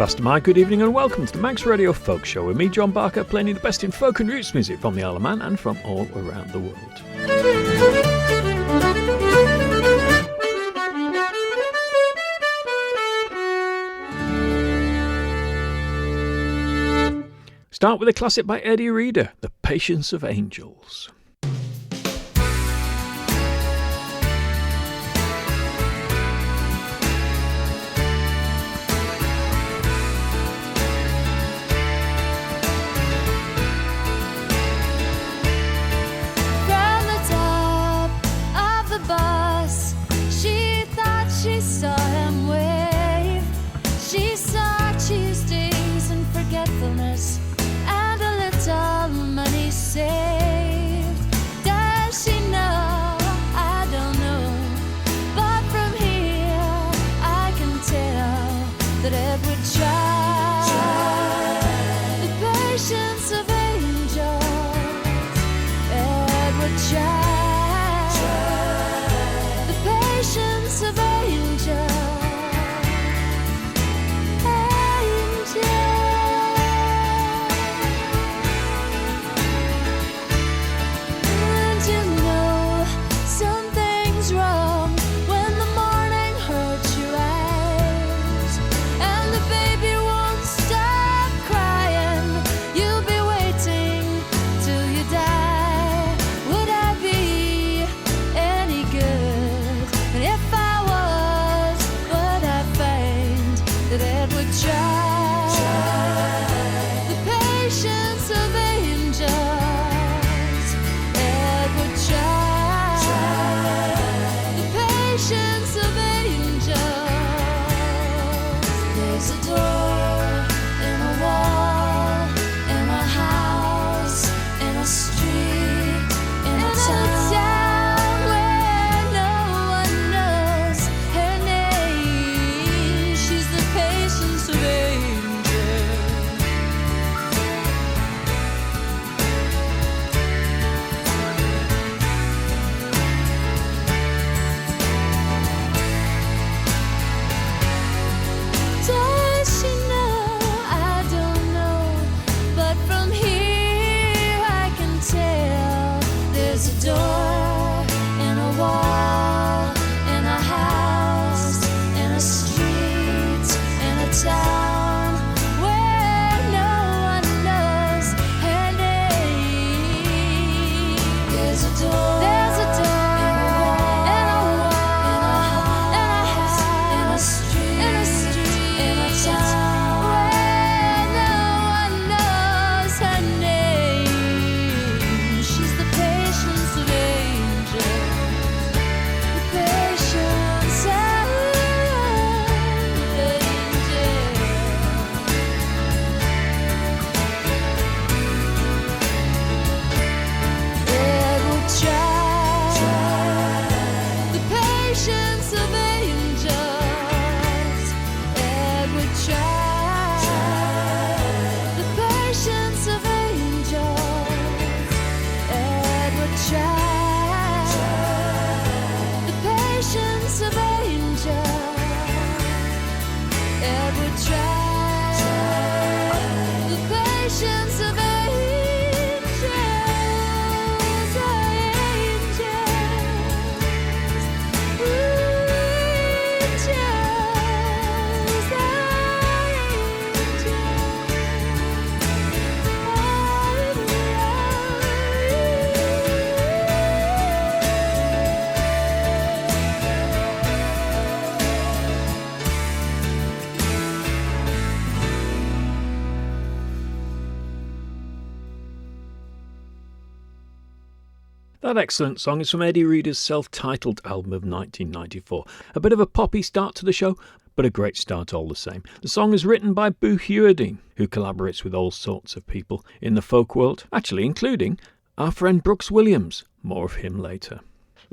Faster Mike, good evening and welcome to the Manx Radio Folk Show with me, John Barker, playing you the best in folk and roots music from the Isle of Man and from all around the world. Start with a classic by Eddie Reader, The Patience of Angels. That excellent song is from Eddie Reader's self-titled album of 1994. A bit of a poppy start to the show, but a great start all the same. The song is written by Boo Hewerdine, who collaborates with all sorts of people in the folk world, actually including our friend Brooks Williams. More of him later.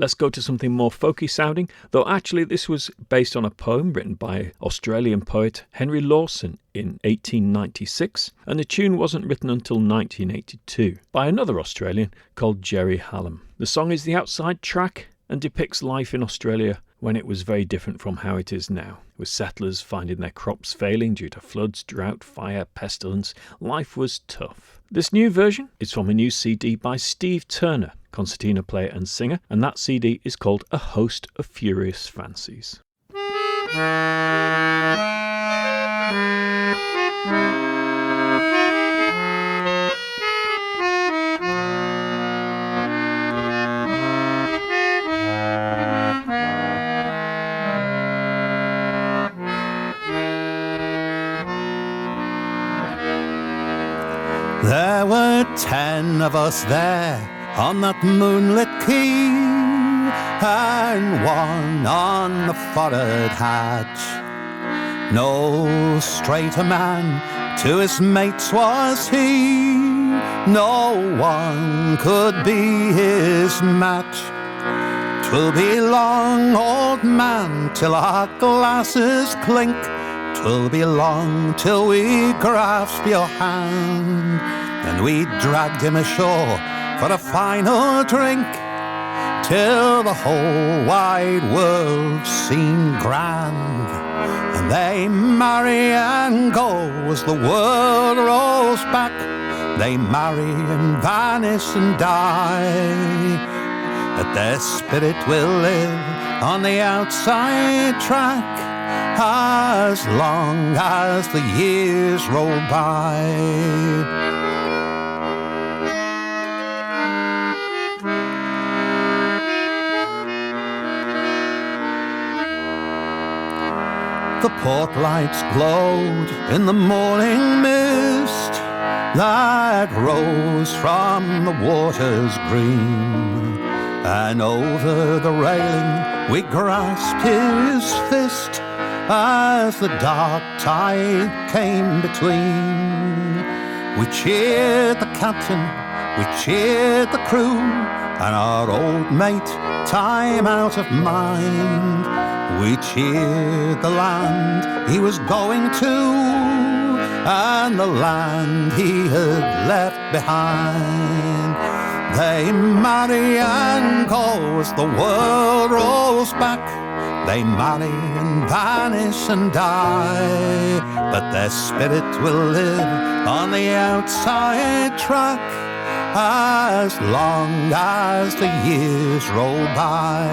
Let's go to something more folky sounding, though actually this was based on a poem written by Australian poet Henry Lawson in 1896, and the tune wasn't written until 1982 by another Australian called Jerry Hallam. The song is the outside track and depicts life in Australia when it was very different from how it is now, with settlers finding their crops failing due to floods, drought, fire, pestilence. Life was tough. This new version is from a new CD by Steve Turner, concertina player and singer, and that CD is called A Host of Furious Fancies. There were 10 of us there on that moonlit quay, and one on the forward hatch. No straighter man to his mates was he, no one could be his match. 'Twill be long, old man, till our glasses clink. 'Twill be long till we grasp your hand, and we dragged him ashore for a final drink, till the whole wide world seemed grand. And they marry and go as the world rolls back. They marry and vanish and die, but their spirit will live on the outside track as long as the years roll by. The port lights glowed in the morning mist that rose from the water's green, and over the railing we grasped his fist as the dark tide came between. We cheered the captain, we cheered the crew, and our old mate, time out of mind. We cheered the land he was going to, and the land he had left behind. They marry and go as the world rolls back. They marry and vanish and die, but their spirit will live on the outside track as long as the years roll by.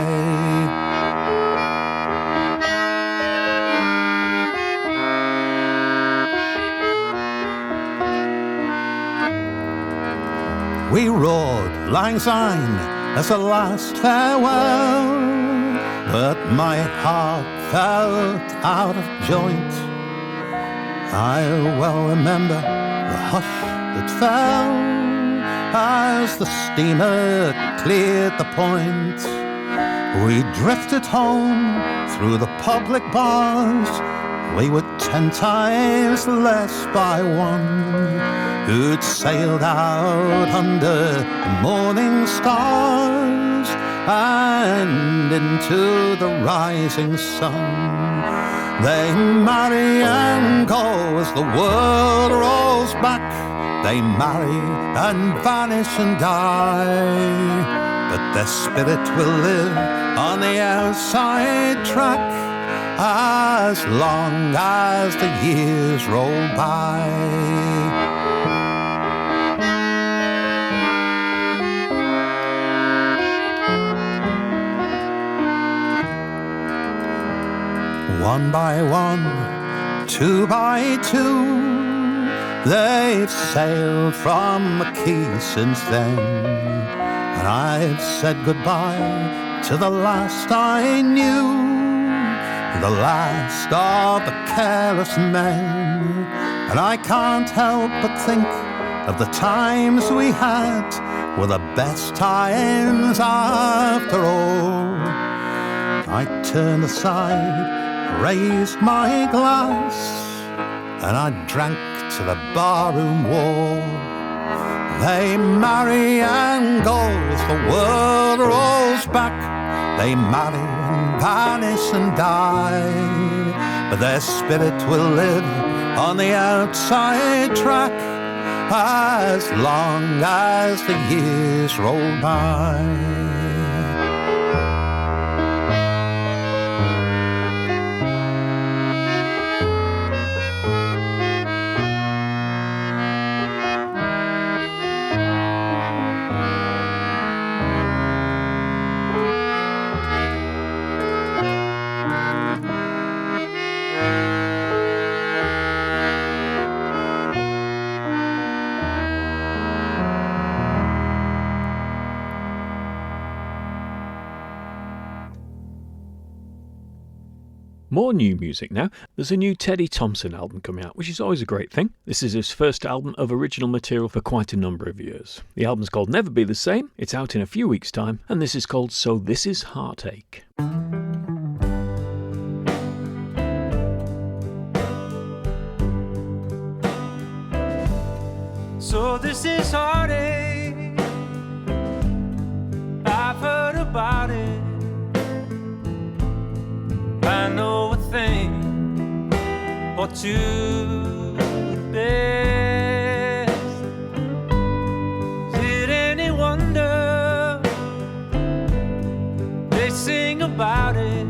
We roared lang syne as a last farewell, but my heart felt out of joint. I well remember the hush that fell as the steamer cleared the point. We drifted home through the public bars. We were 10 times less by one, who'd sailed out under the morning stars and into the rising sun. They marry and go as the world rolls back. They marry and vanish and die, but their spirit will live on the outside track as long as the years roll by. One by one, two by two, they've sailed from the quay since then, and I've said goodbye to the last I knew, the last of the careless men. And I can't help but think of the times we had were the best times after all. I turned aside, raised my glass, and I drank to the barroom wall. They marry and go as the world rolls back. They marry and vanish and die, but their spirit will live on the outside track as long as the years roll by. More new music now. There's a new Teddy Thompson album coming out, which is always a great thing. This is his first album of original material for quite a number of years. The album's called Never Be the Same. It's out in a few weeks' time, and this is called So This Is Heartache. So this is heartache. I've heard about it. I know a thing or two best. Is it any wonder they sing about it?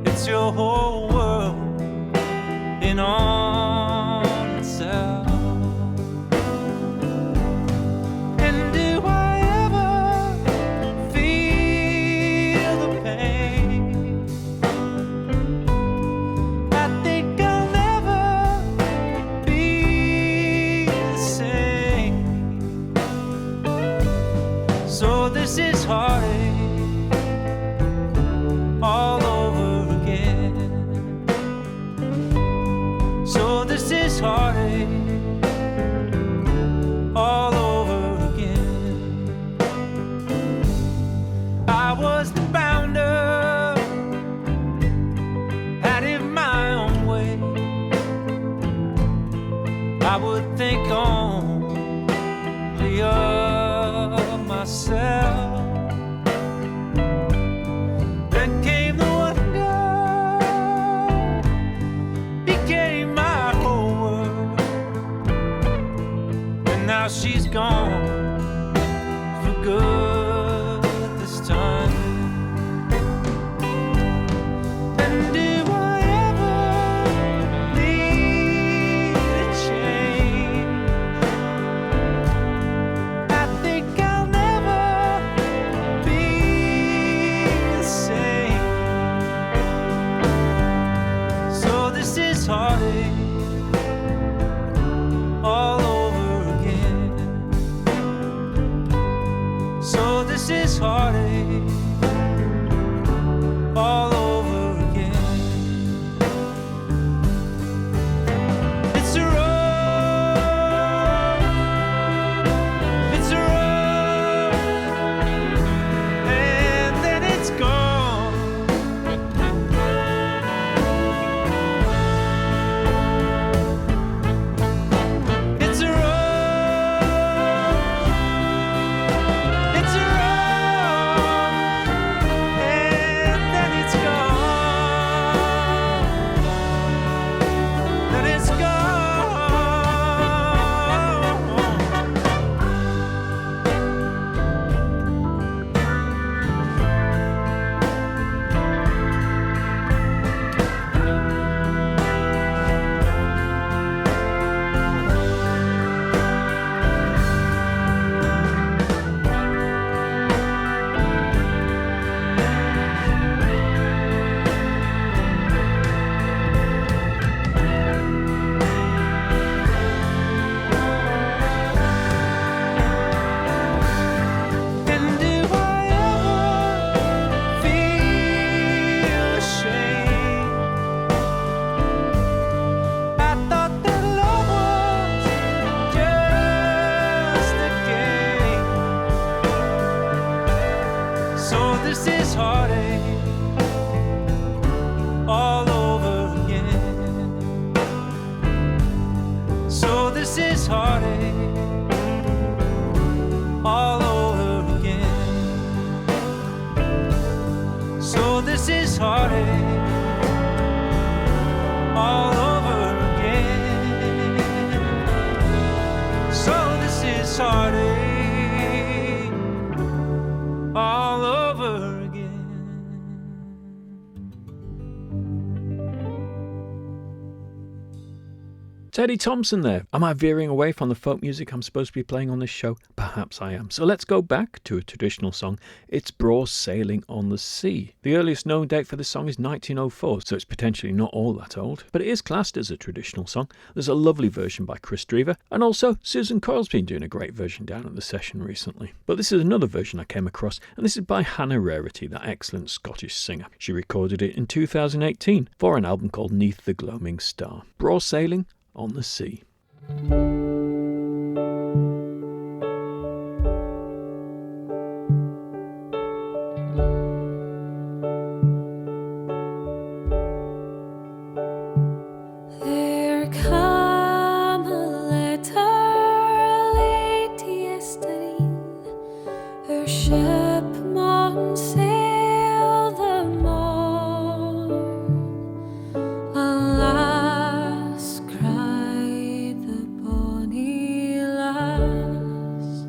It's your whole world in on itself. And do I ever feel the pain? I think I'll never be the same. So this is heartache all over again. So this is heartache all over again. I was the founder, had it my own way. I would think only of myself. Then came the wonder, became my whole world, and now she's gone for good this time. And do I ever need a change? I think I'll never be the same. So this is heartache all over again. So this is heartache all over again. It's a road, it's a road, and then it's gone. It's a road, it's a road, and then it's gone. Then it's gone. And do I ever feel ashamed? I thought that love was just a game. So this is heartache all over again. So this is heartache all over again. So this is heartache all over again. So this is heartache all over again. Teddy Thompson there. Am I veering away from the folk music I'm supposed to be playing on this show? Perhaps I am. So let's go back to a traditional song. It's Braw Sailing on the Sea. The earliest known date for this song is 1904, so it's potentially not all that old, but it is classed as a traditional song. There's a lovely version by Chris Drever, and also Susan Coyle's been doing a great version down at the session recently. But this is another version I came across, and this is by Hannah Rarity, that excellent Scottish singer. She recorded it in 2018 for an album called Neath the Gloaming Star. Braw Sailing on the Sea. There come a letter late yesterday, her ship maun sail the morn. Alas, cried the bonny lass,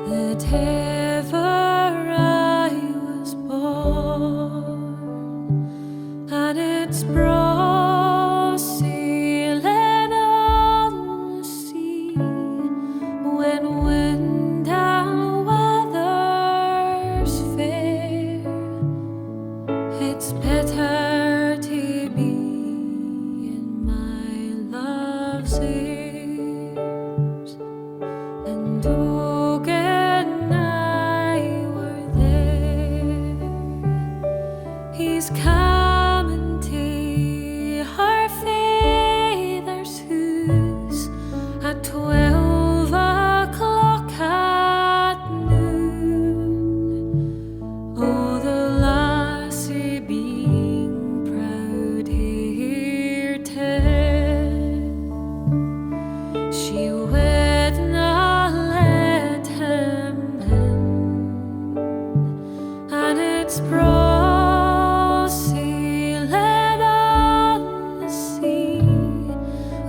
that ever I was born, and it's braw sailing on the sea when wind and weather's fair. It's better to be in my love's arms, and Ogan I were there. He's coming to her father's house at 12 o'clock at noon. Oh, the lassie being proud here tell, she would not let him in, and it's braw sailing on the sea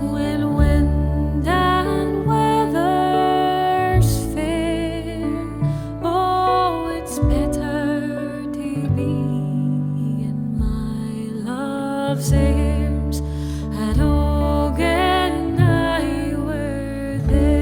when wind and weather's fair. Oh, it's better to be in my love's arms, and Ogan I were there.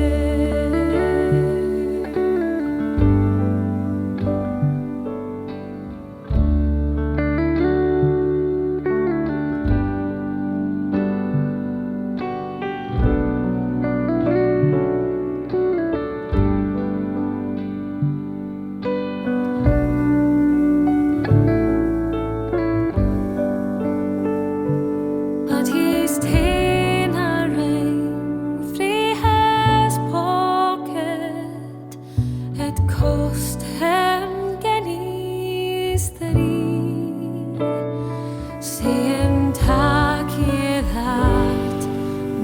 But he's ta'en a ring frae his pocket. It cost him guineas three, saying, "Tak ye that,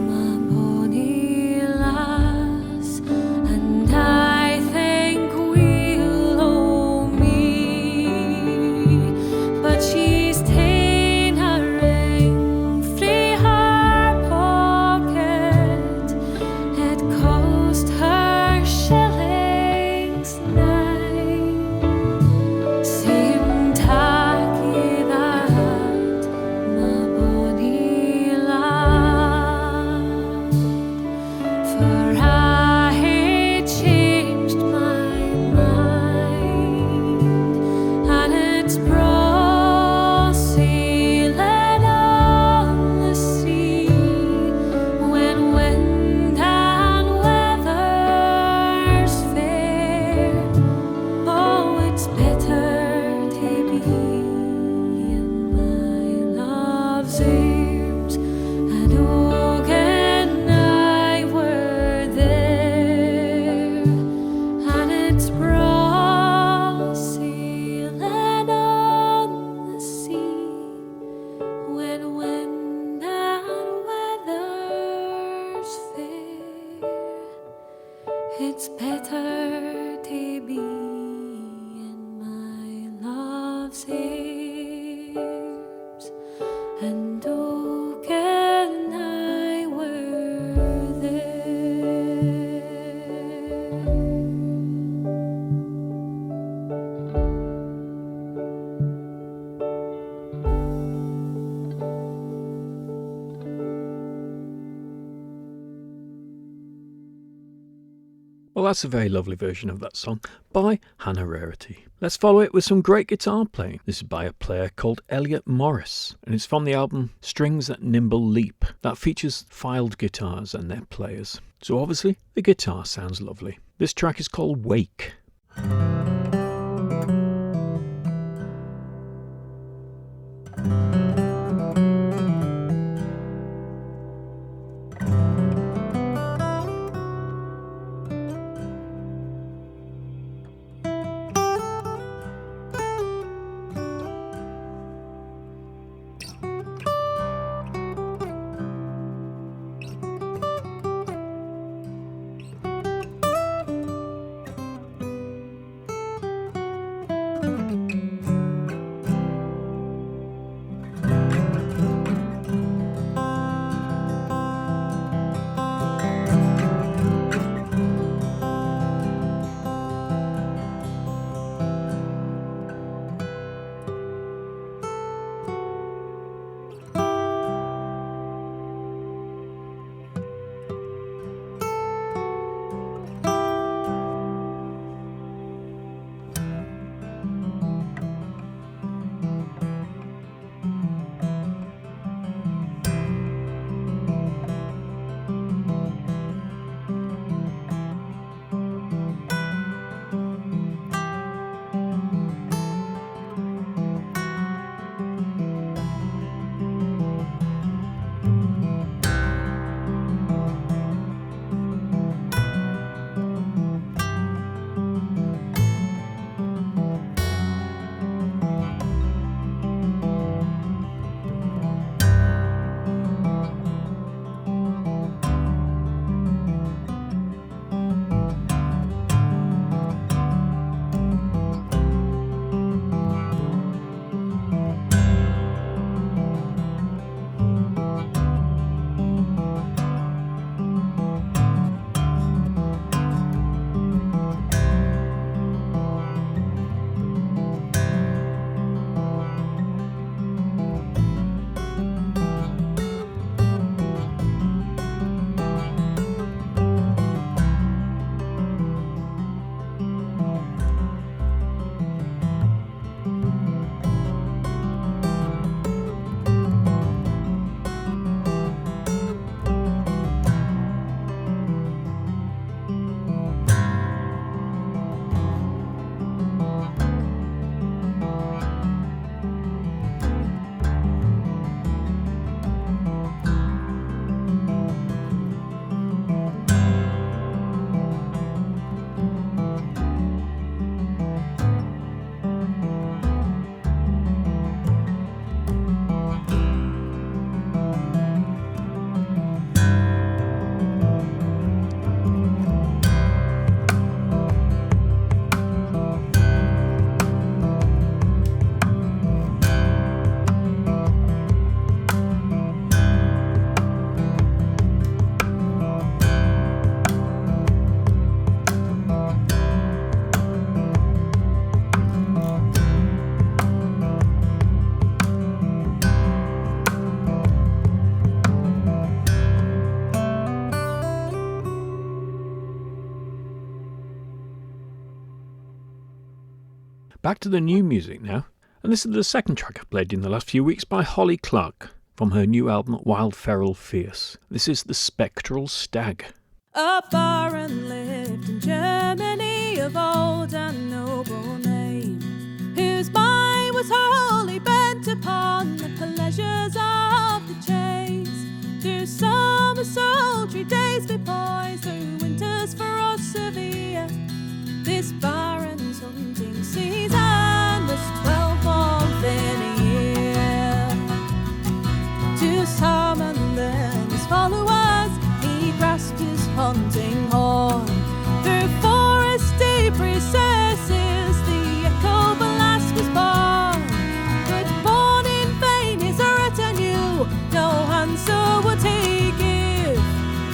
my bonny lass, and I think we'll owe me." But she's ta'en a ring frae her pocket. It cost her shillings nine, saying, "Tak ye that, my bonny lad, for I hae changed my mind, and it's braw sailing on the sea when wind and weather's fair. Oh, it's better to be in my love's arms, and Ogan I were there, and it's braw sailing on the sea when wind and weather's fair. It's better to be in my love's arms, and Ogan I were there. Well, that's a very lovely version of that song by Hannah Rarity. Let's follow it with some great guitar playing. This is by a player called Elliot Morris, and it's from the album Strings That Nimble Leap. That features filed guitars and their players. So obviously, the guitar sounds lovely. This track is called Wake. Back to the new music now, and this is the second track I've played in the last few weeks by Holly Clarke from her new album Wild Feral Fierce. This is The Spectral Stag. A baron lived in Germany of old and noble name, whose mind was wholly bent upon the pleasures of the chase. Through summer sultry days be poised, through winters frost severe, this baron's hunting season was 12 months in a year. To summon then his followers, he grasped his hunting horn. Through forest deep recesses, the echo blast was born. But born in vain his retinue, no answer would he give,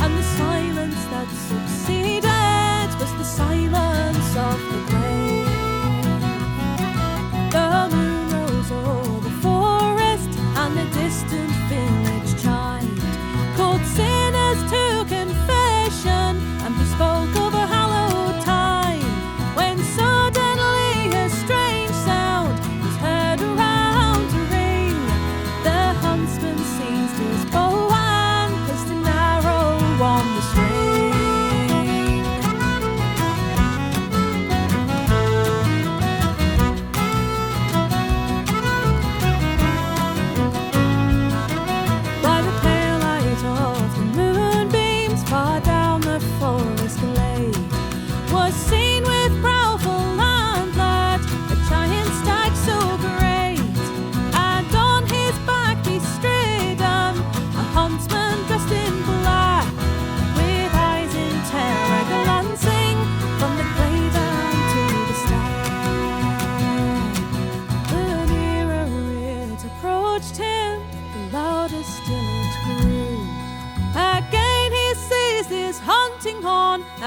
and the silence that succeeded was the silence of the grave. The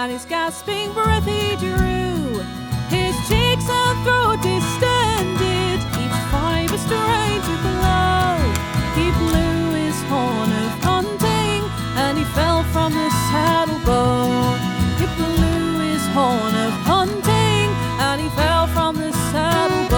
and his gasping breath he drew. His cheeks and throat distended, each fibre strained to blow. He blew his horn of hunting, and he fell from the saddle bow. He blew his horn of hunting, and he fell from the saddle bow.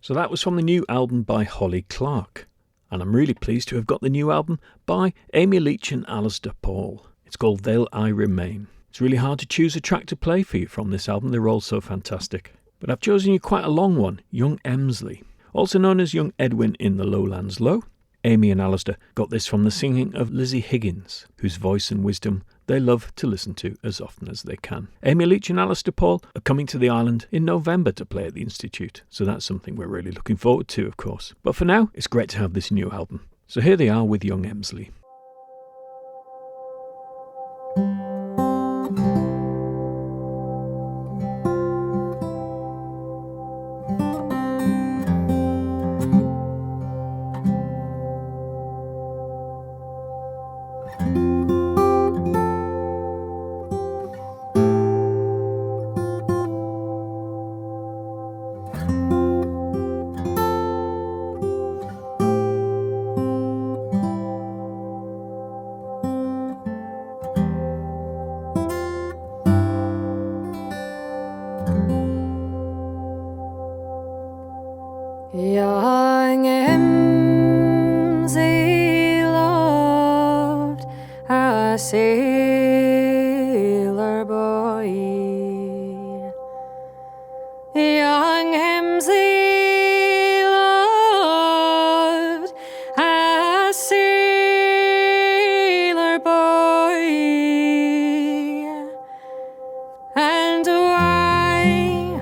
So that was from the new album by Holly Clarke. And I'm really pleased to have got the new album by Amy Leach and Alistair Paul. It's called They'll I Remain. It's really hard to choose a track to play for you from this album, they're all so fantastic. But I've chosen you quite a long one, Young Emsley. Also known as Young Edwin in the Lowlands Low. Amy and Alistair got this from the singing of Lizzie Higgins, whose voice and wisdom they love to listen to as often as they can. Amy Leach and Alistair Paul are coming to the island in November to play at the Institute, so that's something we're really looking forward to, of course. But for now, it's great to have this new album. So here they are with Young Emsley. Young Emsley loved a sailor boy. Young Emsley loved a sailor boy, and why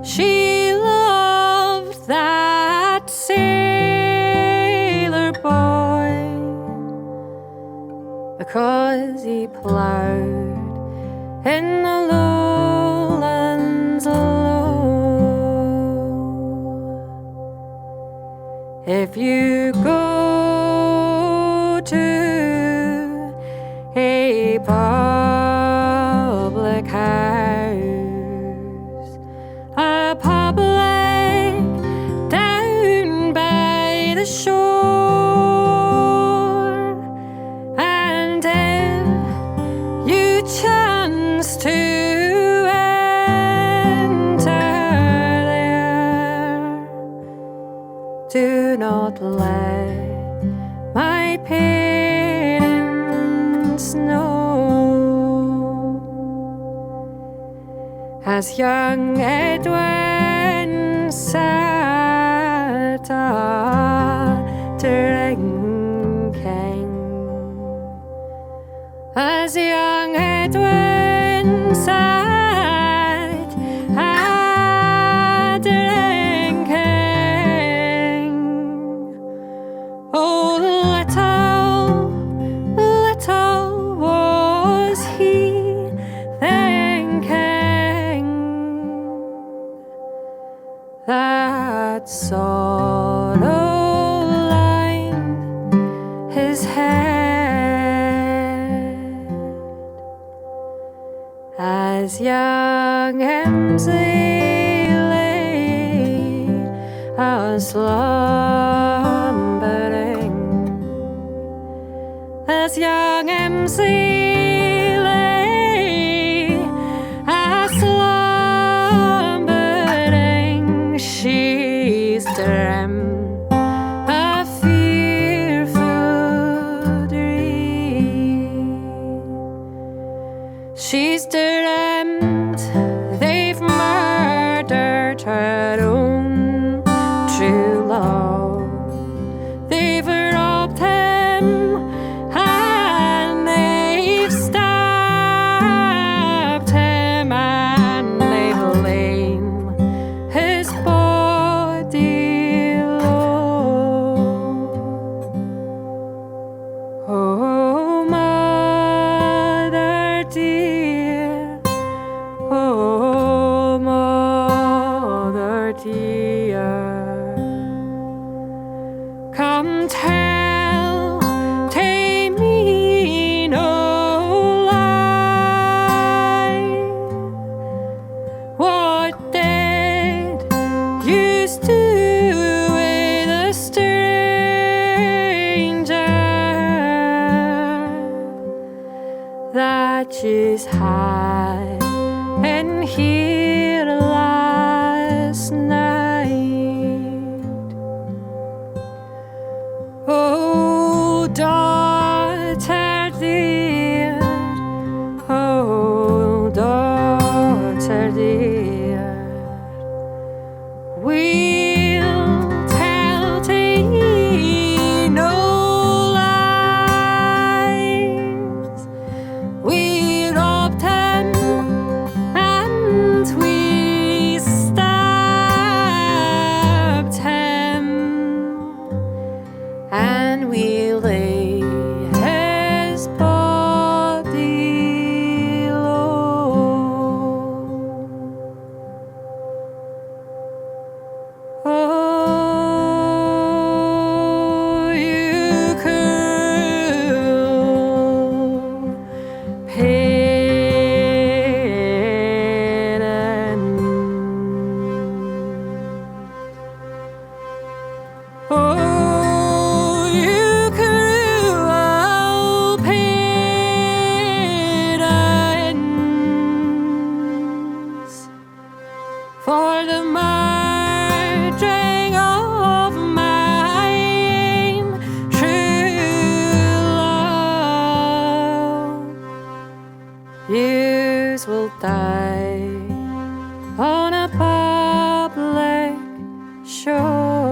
she loved that sailor boy, because he plowed in the lowlands low. If you go to a public house, a public down by the shore, and if you chance to enter there, do not let my parents know. As young Edwin sat a drinking as young Edwin sat drinking. Oh, little was he thinking that sorrow lined his head as young MC lay slumbering, as young MC lay slumbering. She's dreamt a fearful dream. She's dreamt they've murdered her own true love. They've robbed him and they've stabbed him and they've lain his body low. Oh, mother dear, oh, mother dear, come tell me no lie. What did you do with a stranger that she's had in here last night? Oh, daughter dear, oh, daughter dear, we'll tell thee no lies. We robbed him and we stabbed him, and we lay his body low. Oh, you cruel parent. Oh, you cruel parents, for the murdering of my true love. Yous will die on a public shore.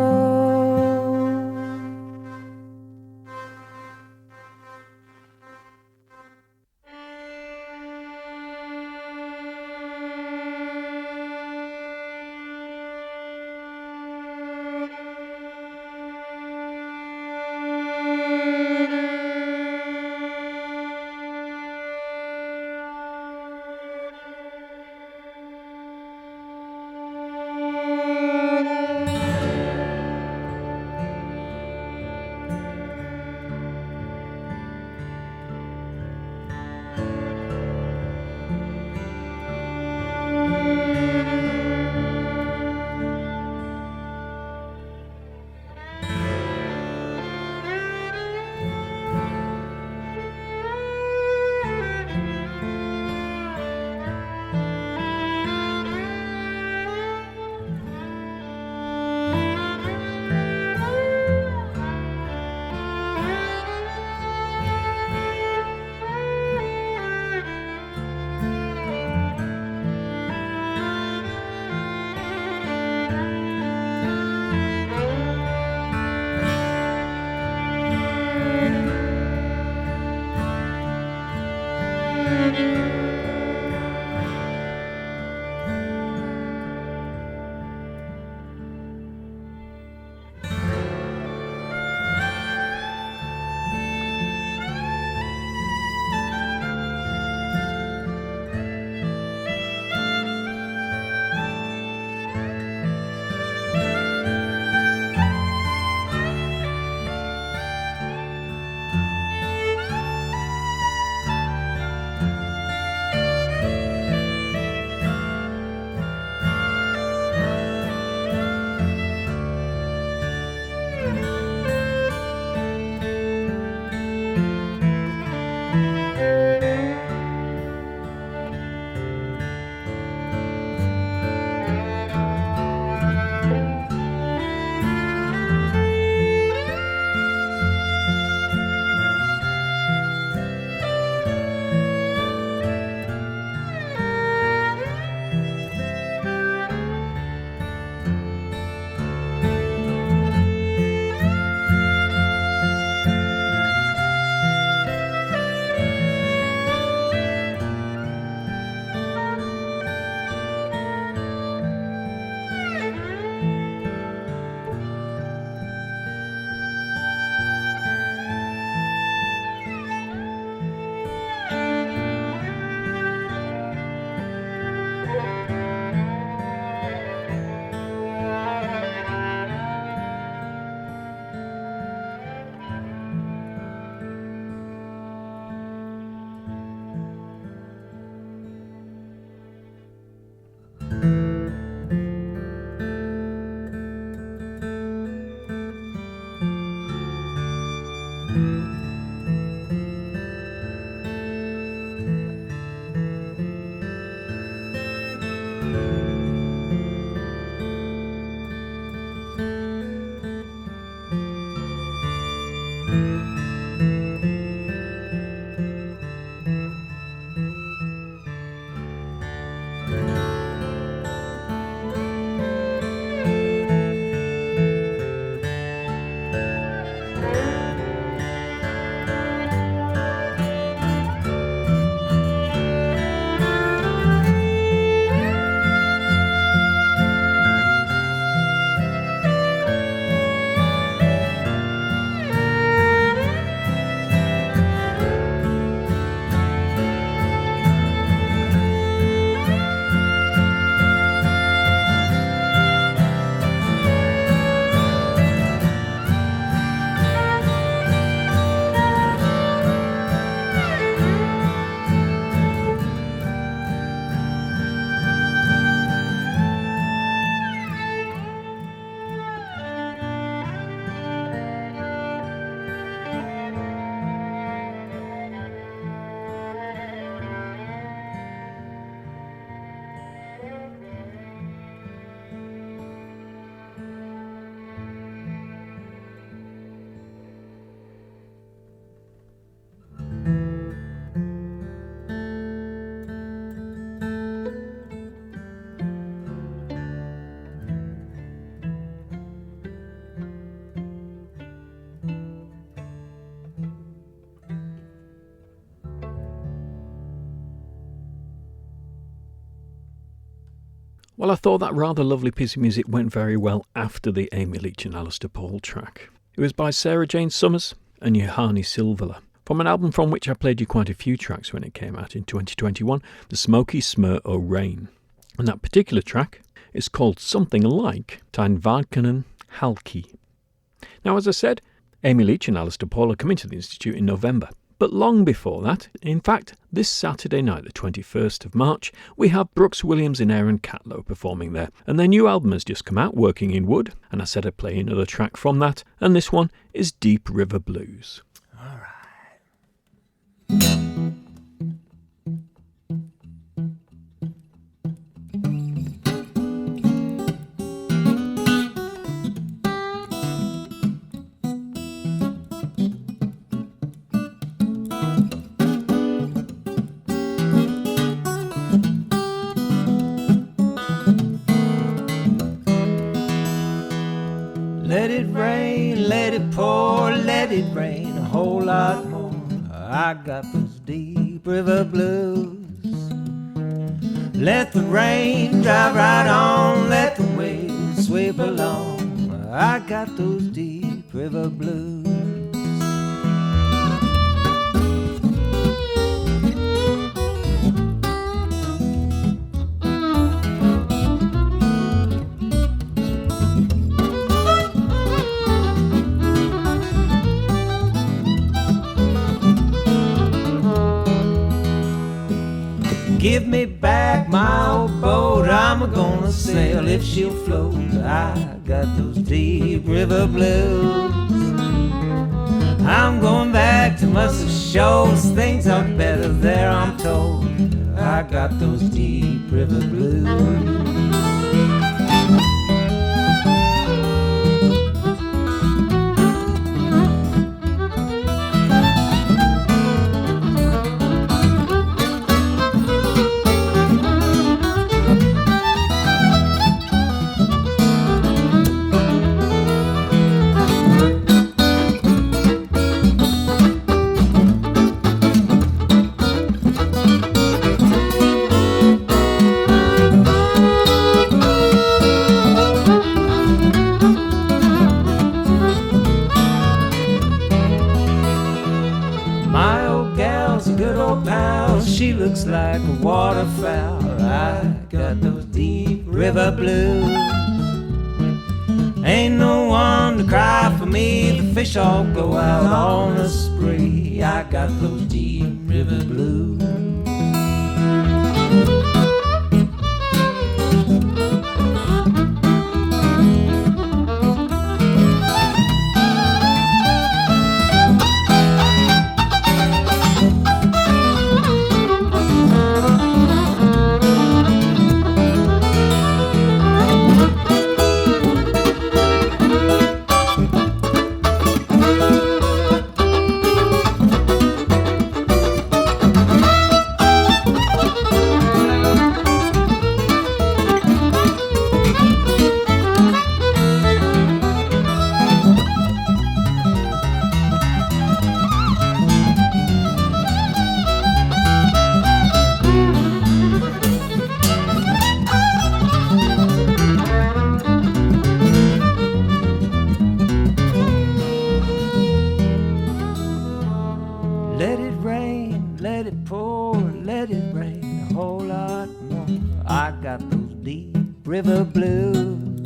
Well, I thought that rather lovely piece of music went very well after the Amy Leach and Alistair Paul track. It was by Sarah Jane Summers and Johanni Silvela, from an album from which I played you quite a few tracks when it came out in 2021, The Smoky Smur O' Rain. And that particular track is called Something Like Tyn Varkanen Halki. Now, as I said, Amy Leach and Alistair Paul are coming to the Institute in November. But long before that, in fact, this Saturday night, the 21st of March, we have Brooks Williams and Aaron Catlow performing there. And their new album has just come out, Working in Wood, and I said I'd play another track from that, and this one is Deep River Blues. All right. Let it rain, let it pour, let it rain a whole lot more. I got those deep river blues. Let the rain drive right on, let the waves sweep along. I got those deep river blues. Give me back my old boat, I'm gonna sail if she'll float. I got those deep river blues. I'm going back to Muscle Shoals, things are better there, I'm told. I got those deep river blues. She looks like a waterfowl. I got those deep river blues. Ain't no one to cry for me. The fish all go out on a spree. I got those deep river blues. Let it rain, let it pour, let it rain a whole lot more. I got those deep river blues.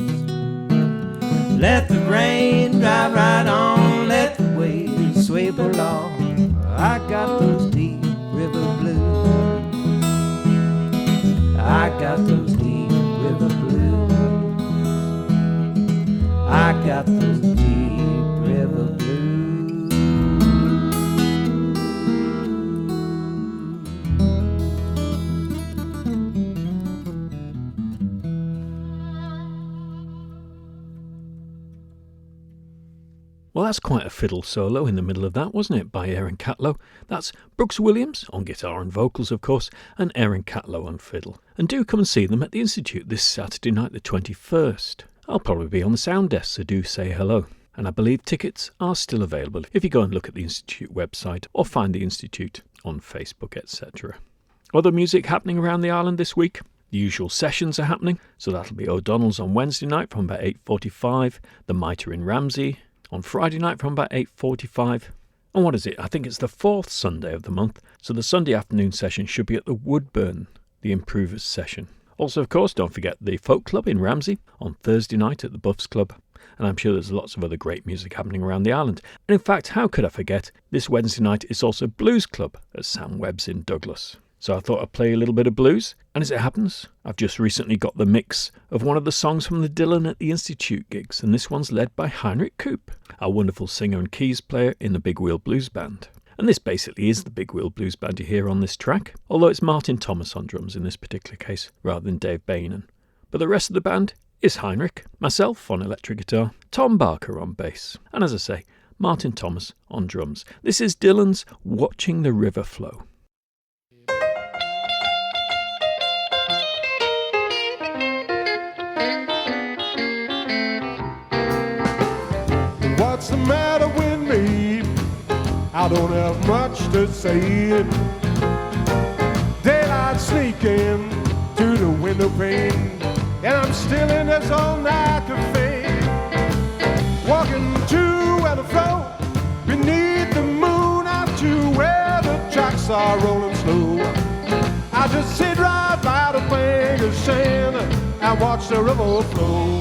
Let the rain drive right on, let the waves sweep along. I got those deep river blues. I got those deep river blues. I got those deep river blues. Well, that's quite a fiddle solo in the middle of that, wasn't it, by Aaron Catlow? That's Brooks Williams, on guitar and vocals, of course, and Aaron Catlow on fiddle. And do come and see them at the Institute this Saturday night, the 21st. I'll probably be on the sound desk, so do say hello. And I believe tickets are still available if you go and look at the Institute website or find the Institute on Facebook, etc. Other music happening around the island this week? The usual sessions are happening, so that'll be O'Donnell's on Wednesday night from about 8:45, the Mitre in Ramsey on Friday night from about 8:45. And what is it? I think it's the 4th Sunday of the month, so the Sunday afternoon session should be at the Woodburn, the Improvers session. Also, of course, don't forget the Folk Club in Ramsey on Thursday night at the Buffs Club. And I'm sure there's lots of other great music happening around the island. And in fact, how could I forget, this Wednesday night is also Blues Club at Sam Webb's in Douglas. So I thought I'd play a little bit of blues, and as it happens, I've just recently got the mix of one of the songs from the Dylan at the Institute gigs, and this one's led by Heinrich Koop, our wonderful singer and keys player in the Big Wheel Blues Band. And this basically is the Big Wheel Blues Band you hear on this track, although it's Martin Thomas on drums in this particular case, rather than Dave Bainan. But the rest of the band is Heinrich, myself on electric guitar, Tom Barker on bass, and as I say, Martin Thomas on drums. This is Dylan's Watching the River Flow. What's the matter with me? I don't have much to say. Daylight sneaking through the window pane, and I'm still in this all-night cafe, walking to and fro beneath the moon out to where the tracks are rolling slow. I just sit right by the bank of sand and watch the river flow.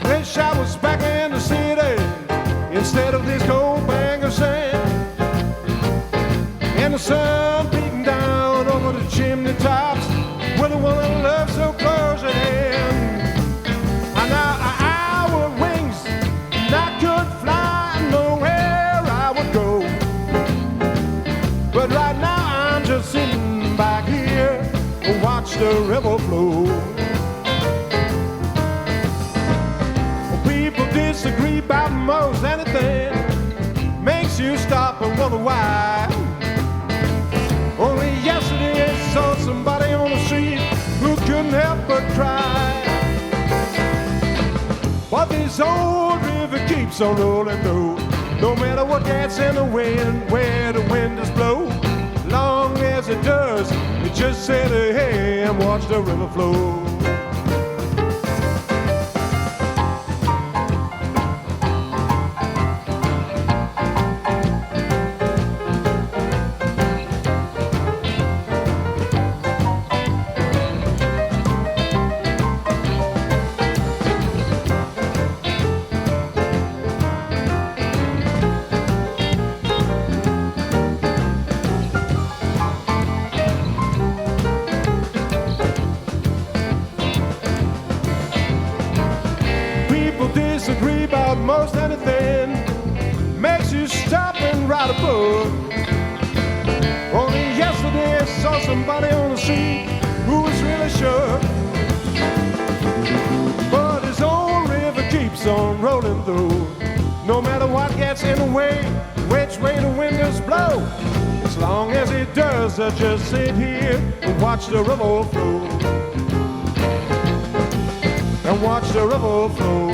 Wish I was back in the city instead of this cold bank of sand, and the sun beating down over the chimney tops with the one I love so close at hand. And now I would wings and I could fly and know where I would go, but right now I'm just sitting back here and watch the river flow. People disagree about most anything, makes you stop and wonder why. Only yesterday I saw somebody on the street who couldn't help but cry. But this old river keeps on rolling through, no matter what gets in the wind, where the wind does blow. Long as it does, you just sit hey and watch the river flow. Disagree about most anything, makes you stop and write a book. Only yesterday I saw somebody on the street who was really sure. But this old river keeps on rolling through, no matter what gets in the way, which way the wind does blow. As long as it does, I just sit here and watch the river flow. And watch the river flow.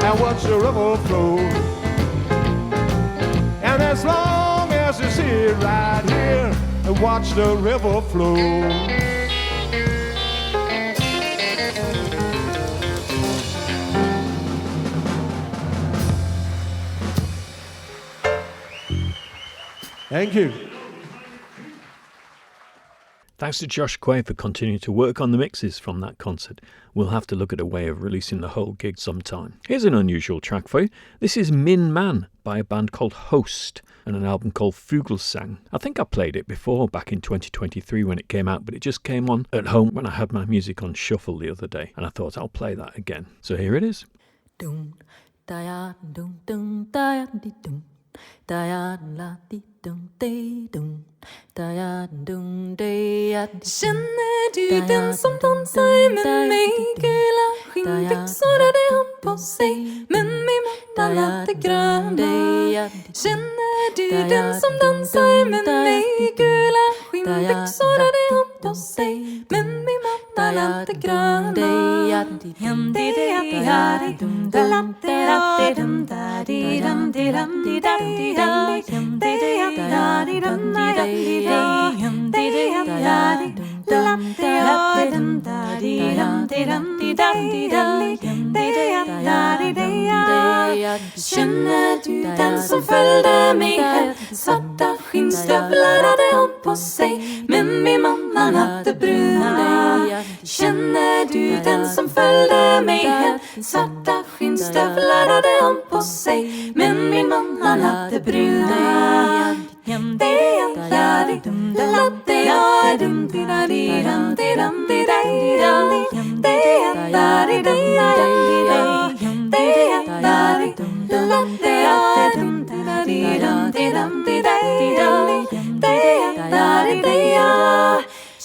And watch the river flow. And as long as you sit right here and watch the river flow. Thank you. Thanks to Josh Quay for continuing to work on the mixes from that concert. We'll have to look at a way of releasing the whole gig sometime. Here's an unusual track for you. This is Min Man by a band called Host and an album called Fugelsang. I think I played it before back in 2023 when it came out, but it just came on at home when I had my music on shuffle the other day, and I thought I'll play that again. So here it is. Dum da dum dum da la di dum de dum da dum de. Känner du den som dansar med mig? Gula skinnbyxor så det han på sig, men min måtta latte gröna. Känner du den som dansar med mig? Gula skinnbyxor så det han på sig, men min måtta allt det gröna. Känner du den som följde mig hem? Svarta skinnstövlar hade hon på sig, men min man han hade bruna. Känner du den som följde mig hem? Svarta skinnstövlar hade hon på sig, men min man han hade bruna.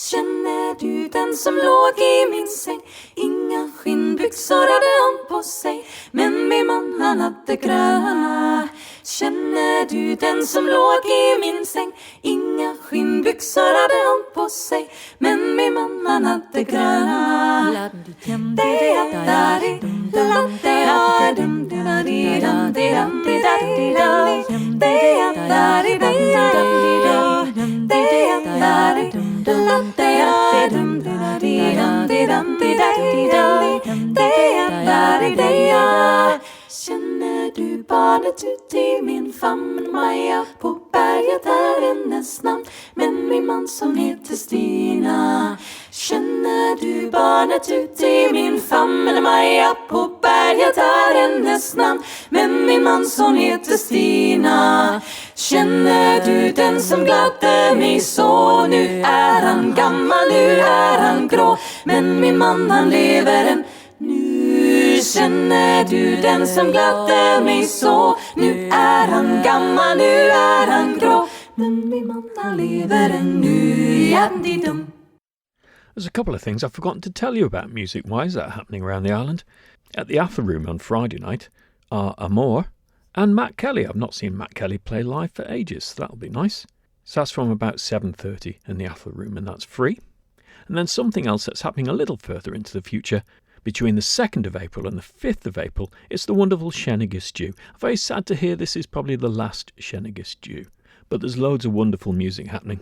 Känner du den som låg i min säng? Inga skinnbyxor hade hon på sig, men min man han hade gröna. Känner du den som låg i min säng? Inga skinnbyxor hade hon på sig, men min man han hade gröna. Känner du barnet ut i min famn? Maja på berget är hennes namn, men min man som heter Stina. Känner du barnet ut i min famn? Maja på berget är hennes namn, men min man som heter Stina. Känner du den som gladde mig så? Nu är han gammal, nu är han grå, men min man han lever än. Känner du den som gladde mig så? Nu är han gammal, nu är han grå, men min man han lever ännu. There's a couple of things I've forgotten to tell you about music-wise that are happening around the island. At the Ather Room on Friday night are Amor and Matt Kelly. I've not seen Matt Kelly play live for ages, so that'll be nice. So that's from about 7:30 in the Ather Room, and that's free. And then something else that's happening a little further into the future. Between the 2nd of April and the 5th of April, it's the wonderful Shennigus Stew. Very sad to hear this is probably the last Shennigus Stew, but there's loads of wonderful music happening.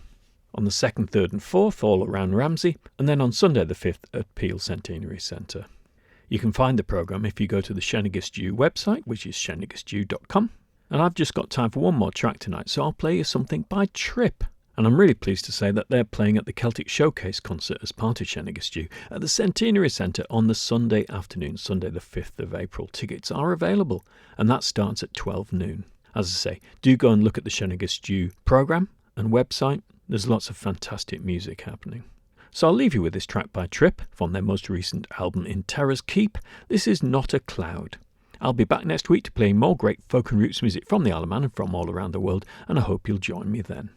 On the 2nd, 3rd and 4th, all around Ramsey, and then on Sunday the 5th at Peel Centenary Centre. You can find the programme if you go to the Shennigus Stew website, which is shennigasstew.com. And I've just got time for one more track tonight, so I'll play you something by Trip. And I'm really pleased to say that they're playing at the Celtic Showcase concert as part of Shennigus Stew at the Centenary Centre on the Sunday afternoon, Sunday the 5th of April. Tickets are available, and that starts at 12 noon. As I say, do go and look at the Shennigus Stew programme and website. There's lots of fantastic music happening. So I'll leave you with this track by Trip from their most recent album In Terror's Keep. This is Not a Cloud. I'll be back next week to play more great folk and roots music from the Isle of Man and from all around the world, and I hope you'll join me then.